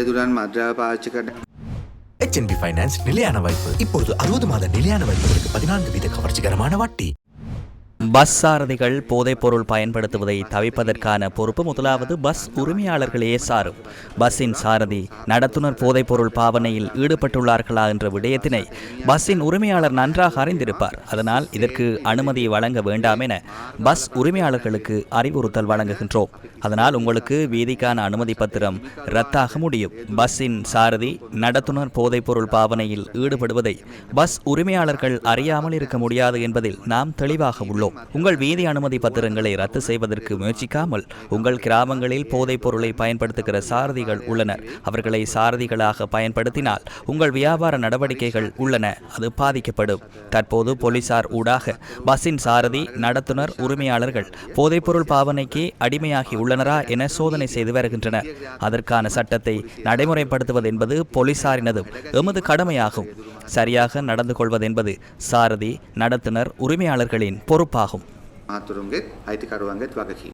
රේදුරන් මද්‍රාව පාවිච්චි කරන HNB finance நிலையான வாய்ப்பு. இப்பொழுது 60 மாத நிலையான வாய்ப்புகளுக்கு 14% கவர்ச்சிகரமான வட்டி. பஸ் சாரதிகள் போதைப்பொருள் பயன்படுத்துவதை தவிர்ப்பதற்கான பொறுப்பு முதலாவது பஸ் உரிமையாளர்களே சாரும். பஸ்ஸின் சாரதி நடத்துனர் போதைப்பொருள் பாவனையில் ஈடுபட்டுள்ளார்களா என்ற விடயத்தினை பஸ்ஸின் உரிமையாளர் நன்றாக அறிந்திருப்பார். அதனால் இதற்கு அனுமதி வழங்க வேண்டாம் என பஸ் உரிமையாளர்களுக்கு அறிவுறுத்தல் வழங்குகின்றோம். அதனால் உங்களுக்கு வீதிக்கான அனுமதி பத்திரம் ரத்தாக முடியும். பஸ்ஸின் சாரதி நடத்துனர் போதைப்பொருள் பாவனையில் ஈடுபடுவதை பஸ் உரிமையாளர்கள் அறியாமல் இருக்க முடியாது என்பதில் நாம் தெளிவாக உள்ளோம். உங்கள் வீதி அனுமதி பத்திரங்களை ரத்து செய்வதற்கு முயற்சிக்காமல் உங்கள் கிராமங்களில் போதைப் பொருளை பயன்படுத்துகிற சாரதிகள் உள்ளனர். அவர்களை சாரதிகளாக பயன்படுத்தினால் உங்கள் வியாபார நடவடிக்கைகள் உள்ளன, அது பாதிக்கப்படும். தற்போது போலீசார் ஊடாக பஸ்ஸின் சாரதி நடத்துனர் உரிமையாளர்கள் போதைப்பொருள் பாவனைக்கு அடிமையாகி உள்ளனரா என சோதனை செய்து வருகின்றனர். அதற்கான சட்டத்தை நடைமுறைப்படுத்துவது என்பது போலீசாரினதும் எமது கடமையாகும். சரியாக நடந்து கொள்வதென்பது சாரதி நடத்துனர் உரிமையாளர்களின் பொறுப்பாகும். මාතුරුන්ගේත් අයිතිකරුවන්ගේත් වගකීම.